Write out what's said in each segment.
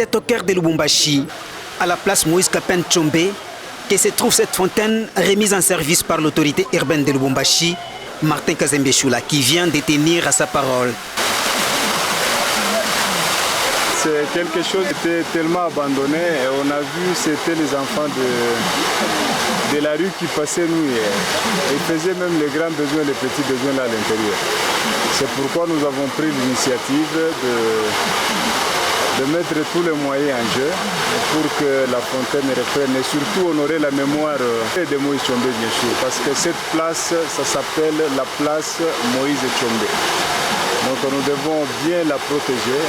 C'est au cœur de Lubumbashi, à la place Moïse Kapen Tshombe, que se trouve cette fontaine remise en service par l'autorité urbaine de Lubumbashi, Martin Kazembe Choula, qui vient de tenir à sa parole. C'est quelque chose qui était tellement abandonné et on a vu c'était les enfants de la rue qui passaient nous hier. Ils faisaient même les grands besoins, les petits besoins là à l'intérieur. C'est pourquoi nous avons pris l'initiative de mettre tous les moyens en jeu pour que la fontaine reprenne et surtout honorer la mémoire de Moïse Tshombe bien sûr. Parce que cette place, ça s'appelle la place Moïse Tshombe. Donc nous devons bien la protéger,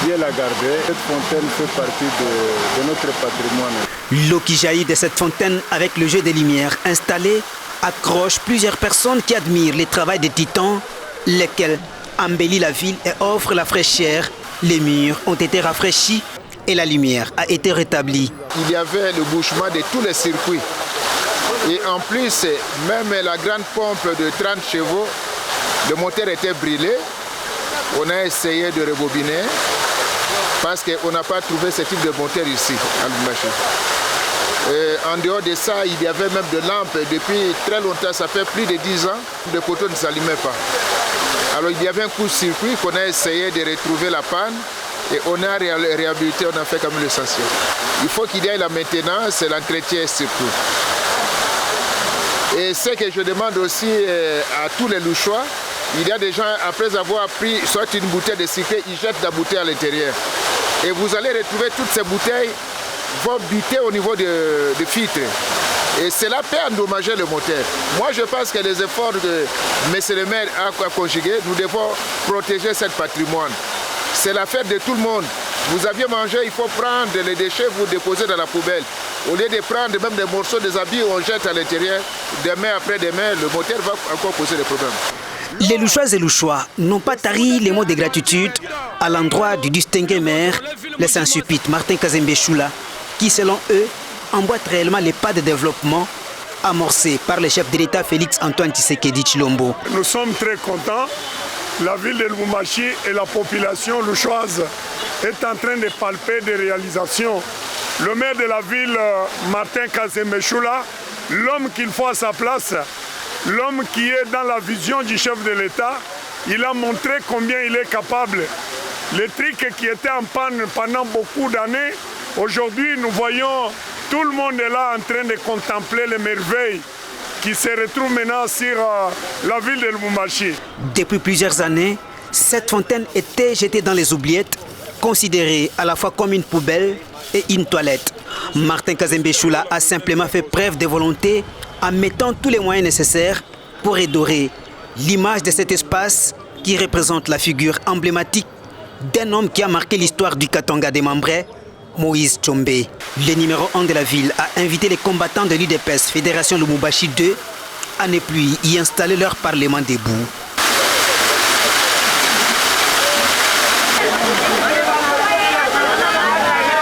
bien la garder. Cette fontaine fait partie de notre patrimoine. L'eau qui jaillit de cette fontaine avec le jeu des lumières installées accroche plusieurs personnes qui admirent le travail des titans, lesquels embellissent la ville et offrent la fraîcheur. Les murs ont été rafraîchis et la lumière a été rétablie. Il y avait le bouchement de tous les circuits. Et en plus, même la grande pompe de 30 chevaux, le moteur était brûlé. On a essayé de rebobiner parce qu'on n'a pas trouvé ce type de moteur ici à Lubumbashi. En dehors de ça, il y avait même de lampes. Depuis très longtemps, ça fait plus de 10 ans, le poteau ne s'allumait pas. Alors il y avait un coup-circuit qu'on a essayé de retrouver la panne et on a réhabilité, on a fait comme l'essentiel. Il faut qu'il y ait la maintenance et l'entretien surtout. Et ce que je demande aussi à tous les louchois, il y a des gens, après avoir pris soit une bouteille de sucre, ils jettent la bouteille à l'intérieur. Et vous allez retrouver toutes ces bouteilles vont buter au niveau de filtres. Et cela peut endommager le moteur. Moi, je pense que les efforts de M. le maire à conjuguer, nous devons protéger ce patrimoine. C'est l'affaire de tout le monde. Vous aviez mangé, il faut prendre les déchets, vous déposer dans la poubelle. Au lieu de prendre même des morceaux des habits, on jette à l'intérieur. Demain après demain, le moteur va encore poser des problèmes. Les Louchoises et Louchois n'ont pas tari les mots de gratitude à l'endroit du distingué maire, le Saint-Sulpice Martin Kazembe Choula, qui selon eux emboîte réellement les pas de développement amorcés par le chef de l'État Félix Antoine Tshisekedi Tshilombo. Nous sommes très contents. La ville de Lubumbashi et la population louchoise est en train de palper des réalisations. Le maire de la ville, Martin Kazembe Choula, l'homme qu'il faut à sa place, l'homme qui est dans la vision du chef de l'État, il a montré combien il est capable. Les trucs qui étaient en panne pendant beaucoup d'années, aujourd'hui nous voyons tout le monde est là en train de contempler les merveilles qui se retrouvent maintenant sur la ville de Lubumbashi. Depuis plusieurs années, cette fontaine était jetée dans les oubliettes, considérée à la fois comme une poubelle et une toilette. Martin Kazembe Choula a simplement fait preuve de volonté en mettant tous les moyens nécessaires pour redorer l'image de cet espace qui représente la figure emblématique d'un homme qui a marqué l'histoire du Katanga des Membres, Moïse Tshombe. Le numéro 1 de la ville a invité les combattants de l'UDPS Fédération Lubumbashi 2 à ne plus y installer leur parlement debout.